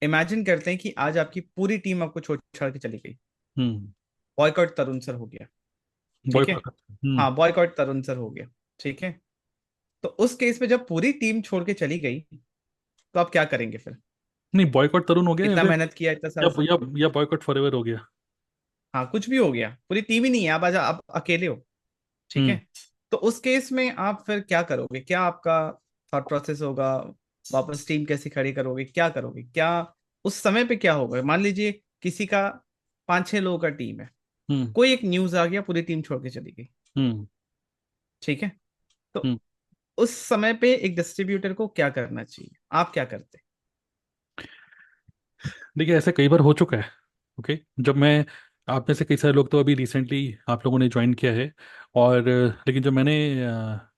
Imagine करते हैं कि आज आपकी पूरी टीम आपको छोड़ छाड़ के चली गई। हम्म। बॉयकॉट तरुण सर हो गया। ठीक है। बॉयकॉट। हम्म। हाँ, बॉयकॉट तरुण सर हो गया। ठीक है। तो उस केस में जब पूरी टीम छोड़ के चली गई, तो आप क्या करेंगे फिर? नहीं, बॉयकॉट तरुण हो गया या इतना फिर मेहनत किया, इतना या साल से। या बॉयकॉट फॉरएवर हो गया। हाँ, कुछ भी हो गया, पूरी टीम ही नहीं है, आप अकेले हो। ठीक हम्म। है। तो उस केस में आप फिर क्या करोगे? क्या आपका थॉट प्रोसेस होगा? वापस टीम कैसे खड़ी करोगे? क्या करोगे? क्या उस समय पे क्या होगा? मान लीजिए किसी का 5-6 लोगों का टीम है, हम्म। कोई एक न्यूज आ गया, पूरी टीम छोड़ के चली गई। हम्म। ठीक है। तो हम्म। उस समय पे एक डिस्ट्रीब्यूटर को क्या करना चाहिए? आप क्या करते? देखिए, ऐसे कई बार हो चुका है। ओके। जब मैं आप में से कई सारे लोग तो अभी रिसेंटली आप लोगों ने ज्वाइन किया है। और लेकिन जब मैंने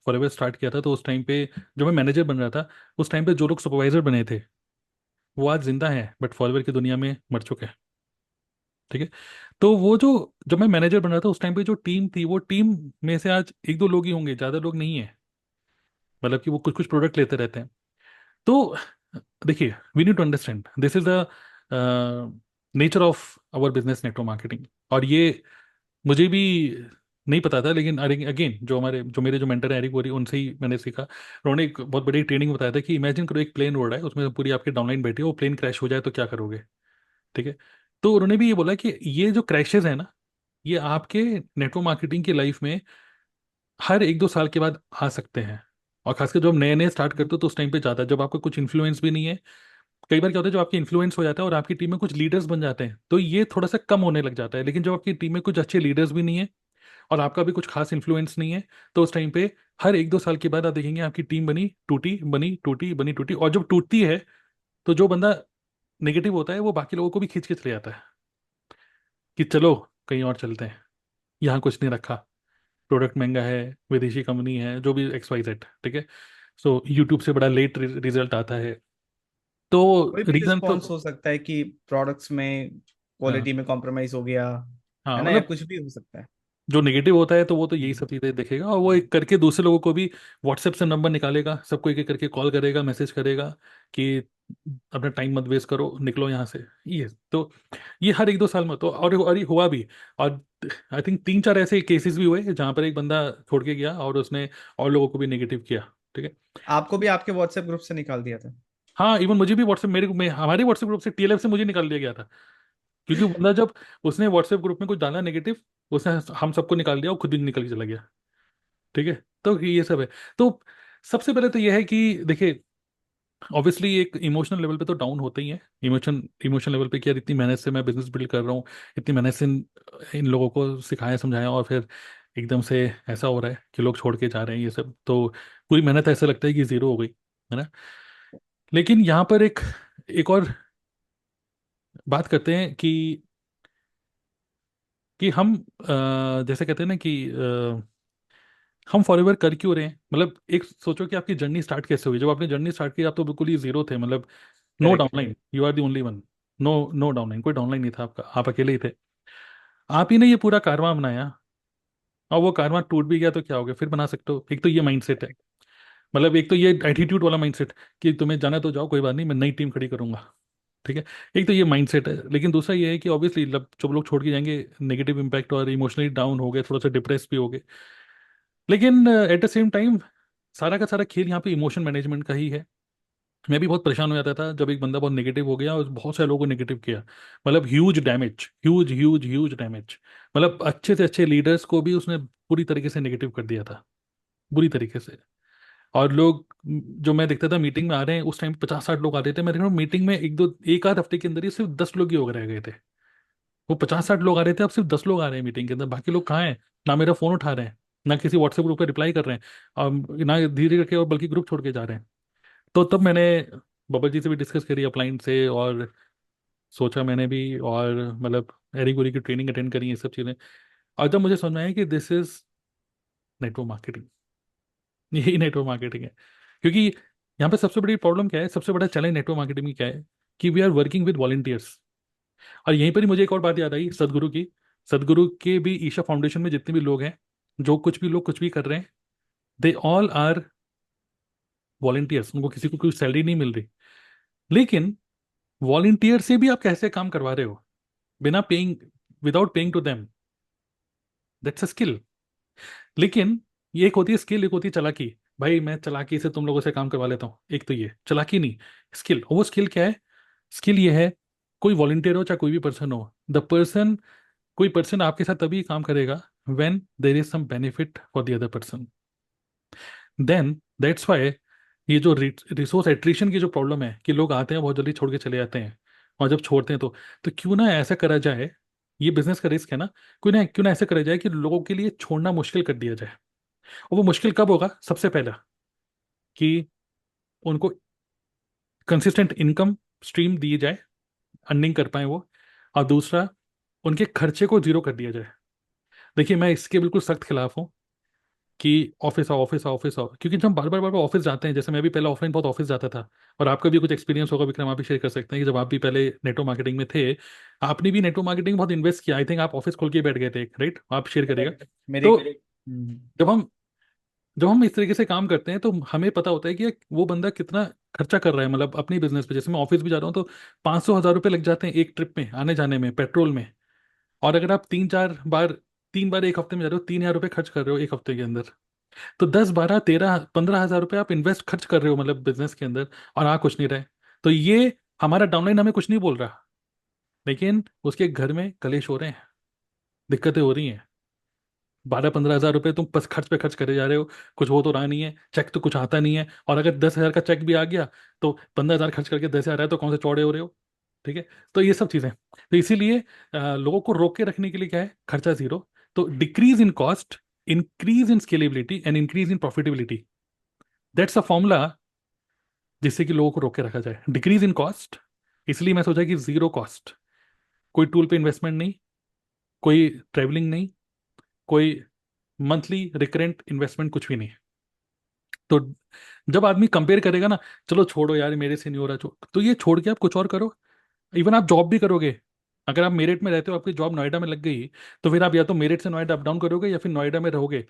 फॉरएवर स्टार्ट किया था तो उस टाइम पे जब मैं मैनेजर बन रहा था, उस टाइम पे जो लोग सुपरवाइजर बने थे वो आज जिंदा हैं बट फॉरएवर की दुनिया में मर चुके हैं। ठीक है। तो वो जो जब मैं मैनेजर बन रहा था उस टाइम पे जो टीम थी वो टीम में से आज एक दो लोग ही होंगे, ज़्यादा लोग नहीं है। मतलब कि वो कुछ कुछ प्रोडक्ट लेते रहते हैं। तो देखिए, we need to understand this is the nature of our business, network marketing. और ये मुझे भी नहीं पता था, लेकिन अगेन जो मेरे जो मेंटर हैं एरिक वोरी, उनसे ही मैंने सीखा। उन्होंने एक बहुत बड़ी ट्रेनिंग बताया था कि इमेजिन करो एक प्लेन उड़ रहा है, उसमें पूरी आपकी डाउनलाइन बैठी है, वो प्लेन क्रैश हो जाए तो क्या करोगे। ठीक है। तो उन्होंने भी ये बोला कि ये जो क्रैशेज है ना, ये आपके नेटवर्क मार्केटिंग की लाइफ में हर एक दो साल के बाद आ सकते हैं। और खासकर जब नए नए स्टार्ट करते हो तो उस टाइम पे ज़्यादा, जब आपका कुछ इन्फ्लुएंस भी नहीं है। कई बार क्या होता है, जब आपके इन्फ्लुएंस हो जाता है और आपकी टीम में कुछ लीडर्स बन जाते हैं तो ये थोड़ा सा कम होने लग जाता है। लेकिन जब आपकी टीम में कुछ अच्छे लीडर्स भी नहीं है और आपका भी कुछ खास इन्फ्लुएंस नहीं है, तो उस टाइम पे हर एक दो साल के बाद आप देखेंगे आपकी टीम बनी टूटी, बनी टूटी, बनी टूटी। और जब टूटती है तो जो बंदा नेगेटिव होता है वो बाकी लोगों को भी खींच के चले जाता है कि चलो कहीं और चलते हैं, यहाँ कुछ नहीं रखा, प्रोडक्ट महंगा है, विदेशी कंपनी है, जो भी एक्स वाई जेड। ठीक है। सो यूट्यूब से बड़ा लेट रिजल्ट आता है। तो कोई भी रीजन तो रिस्पॉन्स हो सकता है कि प्रोडक्ट्स में हाँ। क्वालिटी में कॉम्प्रोमाइज हो गया, है हाँ ना, या मतलब कुछ भी हो सकता है। जो नेगेटिव होता है तो वो तो यही हम्म। सब चीज़ें देखेगा और वो एक करके दूसरे लोगों को भी व्हाट्सएप से नंबर निकालेगा, सबको एक एक करके कॉल करेगा, मैसेज करेगा कि अपना टाइम मत वेस्ट करो, निकलो यहाँ से। ये तो ये हर एक दो साल में तो और ये हुआ भी। और आई थिंक तीन चार ऐसे केसेस भी हुए जहाँ पर एक बंदा छोड़ के गया और उसने और लोगों को भी नेगेटिव किया। ठीक है। आपको भी आपके व्हाट्सएप ग्रुप से निकाल दिया था? हाँ, इवन मुझे भी व्हाट्सएप हमारे व्हाट्सएप ग्रुप से टीएलएफ से मुझे निकाल दिया गया था। क्योंकि वो बंदा जब उसने व्हाट्सएप ग्रुप में कुछ डाला नेगेटिव, उसने हम सबको निकाल दिया और खुद भी निकल के चला गया। ठीक है। तो ये सब है। तो सबसे पहले तो ये है कि देखिए, ऑब्वियसली एक इमोशनल लेवल पे तो डाउन होते ही है। इमोशनल लेवल पे कि यार इतनी मेहनत से मैं बिजनेस बिल्ड कर रहा हूँ, इतनी मेहनत से इन लोगों को सिखाया समझाया और फिर एकदम से ऐसा हो रहा है कि लोग छोड़ के जा रहे हैं, ये सब तो पूरी मेहनत ऐसा लगता है कि जीरो हो गई, है ना। लेकिन यहाँ पर एक एक और बात करते हैं कि हम जैसे कहते हैं ना कि हम फॉरएवर कर क्यों रहे हैं। मतलब एक सोचो कि आपकी जर्नी स्टार्ट कैसे हुई। जब आपने जर्नी स्टार्ट की आप तो बिल्कुल ही जीरो थे, मतलब no correct. Downline, you are the only one. No no downline, कोई डाउनलाइन नहीं था आपका, आप अकेले ही थे। आप ही ने ये पूरा कारवां बनाया और वो कारवां टूट भी गया तो क्या हो गया, फिर बना सकते हो। एक तो ये माइंडसेट है, मतलब एक तो ये एटीट्यूड वाला माइंडसेट कि तुम्हें जाना तो जाओ, कोई बात नहीं, मैं नई टीम खड़ी करूंगा। ठीक है। एक तो ये माइंडसेट है, लेकिन दूसरा ये है कि ऑब्वियसली जब लोग छोड़ के जाएंगे, नेगेटिव इम्पैक्ट और इमोशनली डाउन हो गए, थोड़ा सा डिप्रेस भी हो गए। लेकिन एट द सेम टाइम सारा का सारा खेल यहाँ पे इमोशन मैनेजमेंट का ही है। मैं भी बहुत परेशान हो जाता था जब एक बंदा बहुत नेगेटिव हो गया और बहुत सारे लोगों को नेगेटिव किया। मतलब huge damage, huge huge huge damage. मतलब अच्छे से अच्छे लीडर्स को भी उसने पूरी तरीके से नेगेटिव कर दिया था, बुरी तरीके से। और लोग जो मैं देखता था मीटिंग में आ रहे हैं, उस टाइम 50-60 लोग आते थे, मैं देख रहा हूँ मीटिंग में एक आध हफ्ते के अंदर ही सिर्फ 10 लोग ही हो रह गए थे। वो 50-60 लोग आ रहे थे, अब सिर्फ 10 लोग आ रहे हैं मीटिंग के अंदर, बाकी लोग कहाँ हैं। ना मेरा फोन उठा रहे हैं, ना किसी व्हाट्सएप ग्रुप पर रिप्लाई कर रहे हैं, और ना धीरे करके और बल्कि ग्रुप छोड़ के जा रहे हैं। तो तब मैंने बबल जी से भी डिस्कस करी अपलाइन से, और सोचा मैंने भी, और मतलब एरी गोरी की ट्रेनिंग अटेंड करी, ये सब चीज़ें। और जब मुझे समझ में आया कि दिस इज नेटवर्क मार्केटिंग, यही नेटवर्क मार्केटिंग है। क्योंकि यहाँ पे सबसे बड़ी प्रॉब्लम क्या है, सबसे बड़ा चैलेंज नेटवर्क मार्केटिंग में क्या है कि we are working with volunteers. और यहीं पर ही मुझे एक और बात याद आई सदगुरु की। सदगुरु के भी ईशा फाउंडेशन में जितने भी लोग हैं, जो कुछ भी लोग कुछ भी कर रहे हैं, दे ऑल आर वॉलंटियर्स, उनको किसी को कोई सैलरी नहीं मिल रही। लेकिन वॉलंटियर से भी आप कैसे काम करवा रहे हो बिना paying, without paying to them? That's a skill. लेकिन ये एक होती है स्किल, एक होती है चालाकी। भाई मैं चालाकी से तुम लोगों से काम करवा लेता हूँ, एक तो ये चालाकी नहीं, स्किल। वो स्किल क्या है? स्किल ये है, कोई वॉलंटियर हो चाहे कोई भी पर्सन हो, द पर्सन, कोई पर्सन आपके साथ तभी काम करेगा when there is some benefit for the other person. Then that's why ये जो रिसोर्स एट्रिशन की जो प्रॉब्लम है कि लोग आते हैं बहुत जल्दी छोड़ के चले जाते हैं, और जब छोड़ते हैं तो क्यों ना ऐसा करा जाए, ये बिजनेस का रिस्क है ना, क्यों ना ऐसा करा जाए कि लोगों के लिए छोड़ना मुश्किल कर दिया जाए। और वो मुश्किल कब होगा? सबसे पहला कि उनको कंसिस्टेंट इनकम स्ट्रीम दी जाए, अर्निंग कर पाए वो। और दूसरा, उनके खर्चे को जीरो कर दिया जाए। देखिए मैं इसके बिल्कुल सख्त खिलाफ हूँ कि ऑफिस आओ, ऑफिस आओ, ऑफिस आओ, क्योंकि जब हम बार बार बार बार ऑफिस जाते हैं, जैसे मैं भी पहले ऑफलाइन बहुत ऑफिस जाता था, और आपका भी कुछ एक्सपीरियंस होगा विक्रम, आप भी शेयर कर सकते हैं कि जब आप भी पहले नेटवर्क मार्केटिंग में थे, आपने भी नेटवर्क मार्केटिंग बहुत इन्वेस्ट किया, आई थिंक आप ऑफिस खोल के बैठ गए थे, राइट? आप शेयर करिएगा। Correct. मेरे तो हम्म, जब हम जब हम इस तरीके से काम करते हैं तो हमें पता होता है कि वो बंदा कितना खर्चा कर रहा है, मतलब अपनी बिजनेस पे। जैसे मैं ऑफिस भी जा रहा हूँ तो 500 हज़ार रुपये लग जाते हैं एक ट्रिप में, आने जाने में, पेट्रोल में। और अगर आप 3 बार एक हफ्ते में जा रहे हो, 3 हज़ार रुपये खर्च कर रहे हो एक हफ्ते के अंदर, तो 10, 12, 13, 15 हज़ार रुपये आप इन्वेस्ट खर्च कर रहे हो मतलब बिजनेस के अंदर, और आ कुछ नहीं रहे। तो ये हमारा डाउनलाइन हमें कुछ नहीं बोल रहा, लेकिन उसके घर में कलेश हो रहे हैं, दिक्कतें हो रही हैं। 12, 15 हज़ार रुपये तुम बस खर्च पे खर्च करे जा रहे हो, कुछ हो तो रहा नहीं है, चेक तो कुछ आता नहीं है। और अगर 10 हज़ार का चेक भी आ गया तो 15 हज़ार खर्च करके 10 हज़ार आया तो कौन से चौड़े हो रहे हो? ठीक है। तो ये सब चीज़ें, तो इसीलिए लोगों को रोक के रखने के लिए क्या है? खर्चा जीरो। तो decrease in cost, increase in scalability and increase in profitability, that's a formula जिससे कि लोगों को रोक के रखा जाए। डिक्रीज इन कॉस्ट, इसलिए मैं सोचा कि जीरो कॉस्ट, कोई टूल पे इन्वेस्टमेंट नहीं, कोई ट्रेवलिंग नहीं, कोई मंथली रिकरेंट इन्वेस्टमेंट कुछ भी नहीं। तो जब आदमी कंपेयर करेगा ना, चलो छोड़ो यार मेरे से नहीं हो रहा, तो ये छोड़ के आप कुछ और करो। इवन आप जॉब भी करोगे, अगर आप मेरिट में रहते हो, आपकी जॉब नोएडा में लग गई, तो फिर आप या तो मेरिट से नोएडा अप डाउन करोगे या फिर नोएडा में रहोगे।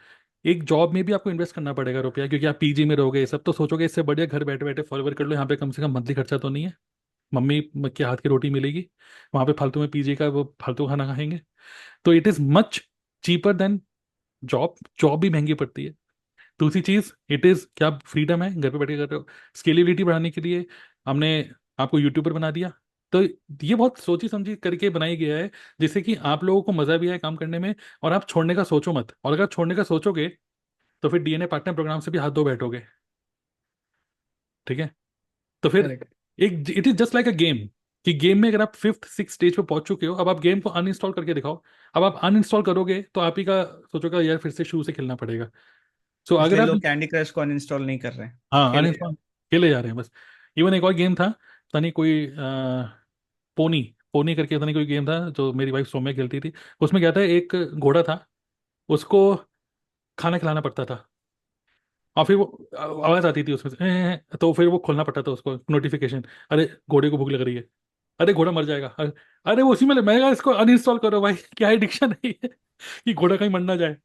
एक जॉब में भी आपको इन्वेस्ट करना पड़ेगा रुपया, क्योंकि आप पीजी में रहोगे, ये सब तो सोचोगे इससे बढ़िया घर बैठे बैठे फॉलोवर कर लो, यहाँ पे कम से कम मंथली खर्चा तो नहीं है, मम्मी के हाथ की रोटी मिलेगी, वहां पे फालतू में पीजी का वो फालतू खाना खाएंगे। तो it is much cheaper than job. Job भी महंगी पड़ती है। दूसरी चीज, इट इज क्या, फ्रीडम है, घर पे बैठ के कर रहे हो। स्केलेबिलिटी बढ़ाने के लिए हमने आपको यूट्यूबर बना दिया। तो ये बहुत सोची समझी करके बनाई गया है, जिससे कि आप लोगों को मजा भी आए काम करने में, और आप छोड़ने का सोचो मत। और अगर छोड़ने का सोचोगे तो फिर डीएनए पार्टनर प्रोग्राम से भी हाथ धो बैठोगे। ठीक है। तो फिर करेक्ट। एक, it is just like a game, कि गेम में अगर आप फिफ्थ सिक्स स्टेज पे पहुंच चुके हो, अब आप गेम को अनइंस्टॉल करके दिखाओ। अब आप अनइंस्टॉल करोगे तो आप ही का सोचोगा यार फिर से शुरू से खेलना पड़ेगा। सो अगर इसलिए आप, लोग कैंडी क्रश को अनइंस्टॉल नहीं कर रहे हैं, हाँ, खेले जा अनइंस्टॉल खेले जा रहे हैं बस। इवन एक और गेम था, पता नहीं कोई पोनी पोनी करके, पता नहीं कोई गेम था जो मेरी वाइफ सौम्या खेलती थी। उसमें क्या था, एक घोड़ा था, उसको खाना खिलाना पड़ता था, और फिर वो आवाज आती थी उसमें से तो फिर वो खोलना पड़ता था उसको नोटिफिकेशन, अरे घोड़े को भूख लग रही है, अरे घोड़ा मर जाएगा, अरे, अरे वो उसी में मैं कहा, इसको अनइंस्टॉल करो भाई, क्या एडिक्शन है ये कि घोड़ा कहीं मर ना जाए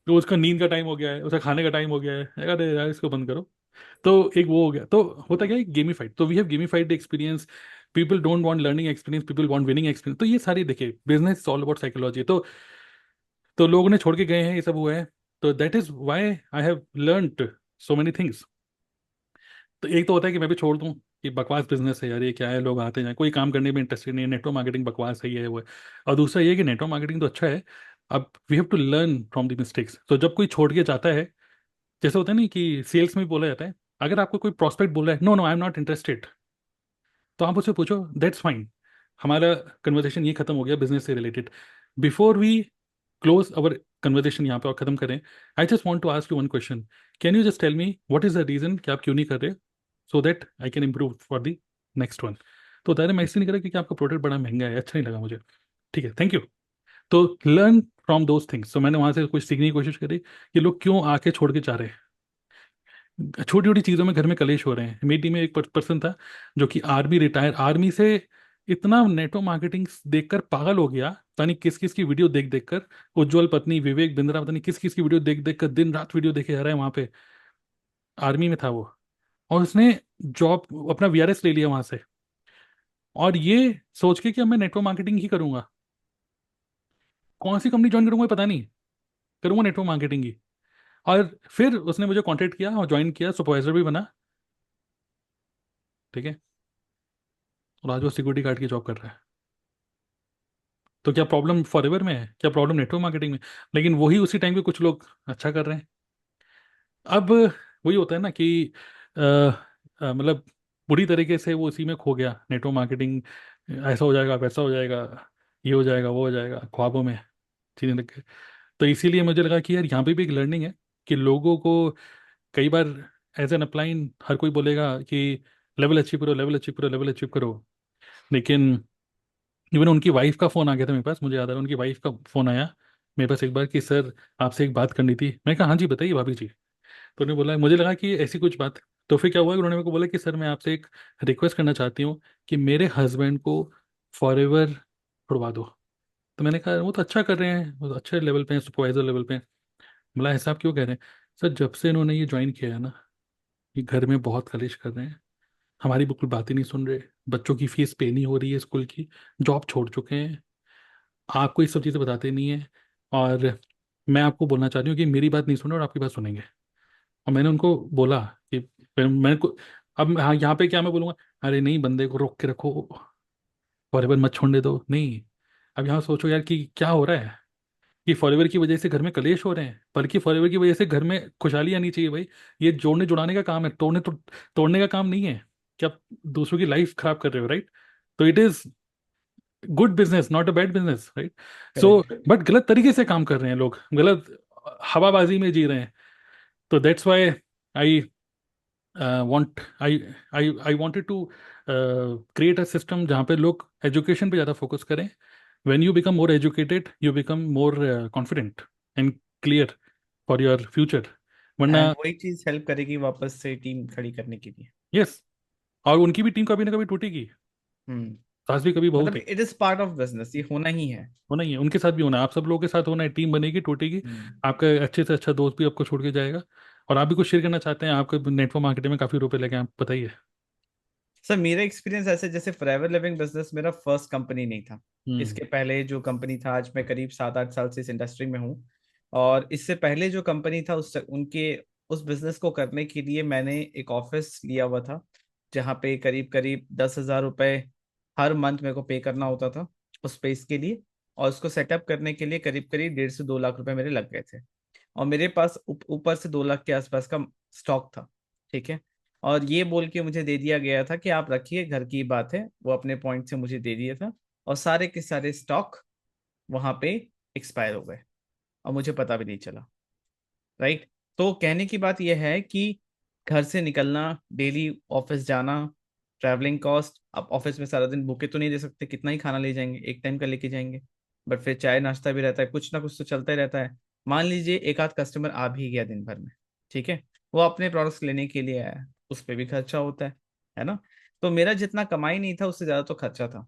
तो उसका नींद का टाइम हो गया है, उसका खाने का टाइम हो गया है, अरे यार इसको बंद करो। तो एक वो हो गया, तो होता क्या है, गेमीफाइड, तो we have gamified experience. People don't want learning experience, people want winning experience. तो ये सारी देखिए, बिजनेस ऑल अबाउट साइकोलॉजी। तो लोगों ने छोड़ के गए हैं, ये सब हुआ है। तो that is why I have learned so many things. तो एक तो होता है कि मैं भी छोड़ दूं कि बकवास बिजनेस है यार, ये क्या है, लोग आते हैं, कोई काम करने में इंटरेस्टेड नहीं है, नेटवर्क मार्केटिंग बकवास है, ये है वो है। और दूसरा ये है कि नेटवर्क मार्केटिंग तो अच्छा है, अब we have to learn from the mistakes. तो जब कोई छोड़ के जाता है, जैसे होता है नहीं कि सेल्स में भी बोला जाता है, अगर आपको कोई प्रोस्पेक्ट बोल रहा है no no I am not interested, तो आप उससे पूछो दैट्स फाइन, हमारा कन्वर्सेशन ये खत्म हो गया बिजनेस से related. Before we close our conversation यहाँ पे और खत्म करें, I just want to ask you one question. Can you just tell me what is the reason कि आप क्यों नहीं कर रहे, so that I can improve for the next one. तो बता रहे मैं इसलिए नहीं कर रहा क्योंकि आपका प्रोडक्ट बड़ा महंगा है, अच्छा नहीं लगा मुझे। ठीक है, थैंक यू। तो लर्न फ्रॉम दोज थिंग्स। तो मैंने वहां से कुछ सीखने की कोशिश करी कि लोग क्यों आके छोड़ के जा रहे हैं। छोटी छोटी चीज़ों में घर में कलेश हो रहे हैं। मेरी टीम में एक पर्सन था जो कि आर्मी, रिटायर आर्मी से, इतना नेटवर्क मार्केटिंग देखकर पागल हो गया, पता नहीं किस किस की वीडियो देख देख कर, उज्जवल पत्नी, विवेक बिंद्रा, पता नहीं किस किस की वीडियो देख देख कर दिन रात वीडियो देखे जा रहा है वहां पे। आर्मी में था वो, और उसने जॉब अपना वीआरएस ले लिया वहां से, और ये सोच के कि अब मैं नेटवर्क मार्केटिंग ही करूंगा। कौन सी कंपनी ज्वाइन करूंगा ये पता नहीं, करूंगा नेटवर्क मार्केटिंग ही। और फिर उसने मुझे कांटेक्ट किया और ज्वाइन किया, सुपरवाइजर भी बना। ठीक है। और आज वो सिक्योरिटी गार्ड की जॉब कर रहा है। तो क्या प्रॉब्लम फॉरएवर में है, क्या प्रॉब्लम नेटवर्क मार्केटिंग में? लेकिन वही उसी टाइम पे कुछ लोग अच्छा कर रहे हैं। अब वही होता है ना कि मतलब बुरी तरीके से वो उसी में खो गया, नेटवर्क मार्केटिंग ऐसा हो जाएगा, वैसा हो जाएगा, ये हो जाएगा, वो हो जाएगा, ख्वाबों में चीज़ें लग गए। तो इसीलिए मुझे लगा कि यार यहाँ पे भी एक लर्निंग है कि लोगों को कई बार एज एन अपलाइन हर कोई बोलेगा कि लेवल अचीव करो, लेवल अचीव करो, लेवल अचीव करो। लेकिन इवन उनकी वाइफ का फ़ोन आ गया था मेरे पास, मुझे याद आ रहा है, उनकी वाइफ का फ़ोन आया मेरे पास एक बार कि सर आपसे एक बात करनी थी। मैंने कहा हाँ जी बताइए भाभी जी। तो उन्होंने बोला, मुझे लगा कि ऐसी कुछ बात। तो फिर क्या हुआ कि उन्होंने मेरे को बोला कि सर मैं आपसे एक रिक्वेस्ट करना चाहती हूँ कि मेरे हस्बैंड को फॉर छुड़वा दो। तो मैंने कहा वो तो अच्छा कर रहे हैं, वो तो अच्छे लेवल पे हैं, सुपरवाइजर लेवल पे हैं। बोला ऐसा आप क्यों कह रहे हैं? सर जब से इन्होंने ये ज्वाइन किया है ना, ये घर में बहुत कलेश कर रहे हैं, हमारी बिल्कुल बात ही नहीं सुन रहे, बच्चों की फीस पे नहीं हो रही है स्कूल की, जॉब छोड़ चुके हैं, आपको ये सब चीज़ें बताते नहीं है। और मैं आपको बोलना चाहती हूँ कि मेरी बात नहीं सुने और आपकी बात सुनेंगे। और मैंने उनको बोला कि मैं को अब हाँ यहाँ पे क्या मैं बोलूँगा, अरे नहीं बंदे को रोक के रखो, फॉरएवर मत छोड़ने दो, नहीं। अब यहाँ सोचो यार कि क्या हो रहा है कि फॉरएवर की वजह से घर में कलेश हो रहे हैं, बल्कि फॉरएवर की वजह से घर में खुशहाली आनी चाहिए भाई। ये जोड़ने जुड़ाने का काम है, तोड़ने का काम नहीं है कि आप दूसरों की लाइफ खराब कर रहे हो, राइट? तो it is good business, not a bad business, right? So correct. But गलत तरीके से काम कर रहे हैं लोग, गलत हवाबाजी में जी रहे हैं। तो that's why I want I I wanted to create a system जहाँ पे लोग एजुकेशन पे ज़्यादा फोकस करें। When you become more educated you become more confident and clear for your future. वरना एंड वही चीज हेल्प करेगी वापस से टीम खड़ी करने के लिए। यस, और उनकी भी टीम कभी ना कभी टूटेगी। हम्म। सास भी कभी बहू मतलब की। It is part of business, ये होना ही है। होना ही है, उनके साथ भी होना है, आप सब लोगों के साथ होना है, टीम बनेगी, टूटेगी। हम्म। आपका अच्छे से अच्छा दोस्त भी आपको छोड़ के जाएगा। और आप भी कुछ शेयर करना चाहते हैं, आपके नेटवर्क मार्केटिंग में काफ़ी रुपए लगे हैं, आप बताइए। सर मेरा एक्सपीरियंस ऐसे, जैसे फॉरएवर लिविंग बिजनेस मेरा फर्स्ट कंपनी नहीं था। हम्म। इसके पहले जो कंपनी था, आज मैं करीब 7-8 साल से इस इंडस्ट्री में हूँ। और इससे पहले जो कंपनी था उस बिजनेस को करने के लिए मैंने एक ऑफिस लिया हुआ था, जहाँ पे करीब करीब 10,000 रुपये हर मंथ मेरे को पे करना होता था उस स्पेस के लिए। और उसको सेटअप करने के लिए करीब करीब 1.5 से 2 लाख रुपए मेरे लग गए थे। और मेरे पास ऊपर से 2 लाख के आसपास का स्टॉक था। ठीक है। और ये बोल के मुझे दे दिया गया था कि आप रखिए, घर की बात है, वो अपने पॉइंट से मुझे दे दिया था। और सारे के सारे स्टॉक वहां पे एक्सपायर हो गए और मुझे पता भी नहीं चला। राइट। तो कहने की बात यह है कि घर से निकलना, डेली ऑफिस जाना, ट्रैवलिंग कॉस्ट, आप ऑफिस में सारा दिन भूखे तो नहीं दे सकते, कितना ही खाना ले जाएंगे, एक टाइम का लेके जाएंगे। बट फिर चाय नाश्ता भी रहता है, कुछ ना कुछ तो चलता ही रहता है। मान लीजिए एक आध कस्टमर आ भी गया दिन भर में, ठीक है, वो अपने प्रोडक्ट्स लेने के लिए आया, उस पर भी खर्चा होता है ना। तो मेरा जितना कमाई नहीं था उससे ज्यादा तो खर्चा था।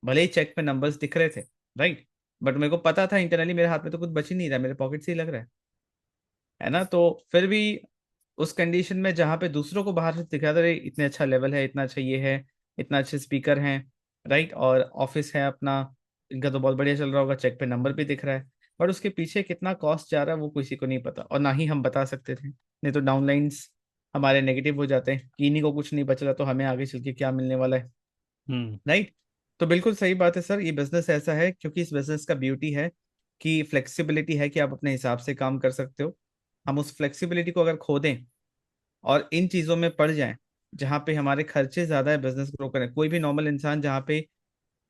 भले ही चेक पे नंबर्स दिख रहे थे, राइट, बट मेरे को पता था इंटरनली मेरे हाथ में तो कुछ बच ही नहीं रहा, मेरे पॉकेट से ही लग रहा है ना। तो फिर भी उस कंडीशन में जहाँ पे दूसरों को बाहर से दिखाते रहे इतने अच्छा लेवल है, इतना अच्छा ये है, इतना अच्छे स्पीकर हैं, राइट, और ऑफिस है अपना, इनका तो बहुत बढ़िया चल रहा होगा, चेक पे नंबर भी दिख रहा है, बट उसके पीछे कितना कॉस्ट जा रहा है वो किसी को नहीं पता, और ना ही हम बता सकते थे, नहीं तो डाउनलाइंस हमारे नेगेटिव हो जाते हैं कि इन्हीं को कुछ नहीं बच रहा तो हमें आगे चल के क्या मिलने वाला है। हम्म। राइट। तो बिल्कुल सही बात है सर, ये बिजनेस ऐसा है क्योंकि इस बिजनेस का ब्यूटी है कि फ्लेक्सिबिलिटी है कि आप अपने हिसाब से काम कर सकते हो। हम उस फ्लेक्सिबिलिटी को अगर खो दें और इन चीज़ों में पड़ जाएं जहाँ पे हमारे खर्चे ज़्यादा है बिजनेस ग्रो करें, कोई भी नॉर्मल इंसान जहाँ पे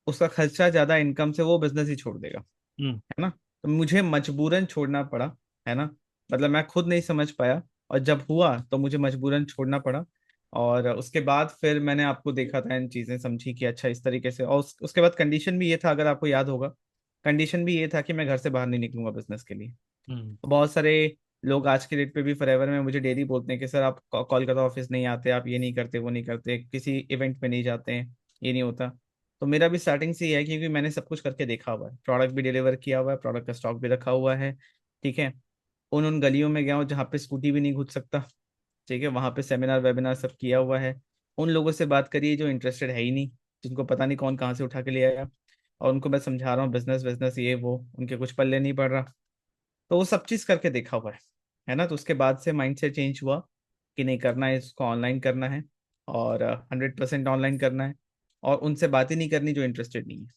उसका खर्चा ज़्यादा इनकम से, वो बिजनेस ही छोड़ देगा, हम्म। है ना। तो मुझे मजबूरन छोड़ना पड़ा, है ना। मतलब मैं खुद नहीं समझ पाया, और जब हुआ तो मुझे मजबूरन छोड़ना पड़ा। और उसके बाद फिर मैंने आपको देखा था, इन चीज़ें समझी कि अच्छा इस तरीके से, और उसके बाद कंडीशन भी ये था, अगर आपको याद होगा, कंडीशन भी ये था कि मैं घर से बाहर नहीं निकलूंगा बिजनेस के लिए। हम्म। बहुत सारे लोग आज के डेट पे भी फॉरएवर में मुझे डेली बोलते हैं कि सर आप कोलकाता ऑफिस नहीं आते, आप ये नहीं करते, वो नहीं करते, किसी इवेंट में नहीं जाते हैं, ये नहीं होता। तो मेरा भी स्टार्टिंग से ही है, क्योंकि मैंने सब कुछ करके देखा हुआ है, प्रोडक्ट भी डिलीवर किया हुआ है, प्रोडक्ट का स्टॉक भी रखा हुआ है। ठीक है। उन गलियों में गया हूँ जहाँ पे स्कूटी भी नहीं घुस सकता, ठीक है, वहां पे सेमिनार वेबिनार सब किया हुआ है। उन लोगों से बात करिए जो इंटरेस्टेड है ही नहीं, जिनको पता नहीं कौन कहाँ से उठा के ले आया, और उनको मैं समझा रहा हूँ बिजनेस बिजनेस ये वो, उनके कुछ पल्ले नहीं पड़ रहा। तो वो सब चीज करके देखा हुआ है ना। तो उसके बाद से माइंड से चेंज हुआ कि नहीं, करना है इसको, ऑनलाइन करना है, और 100% ऑनलाइन करना है, और उनसे बात ही नहीं करनी जो इंटरेस्टेड नहीं है।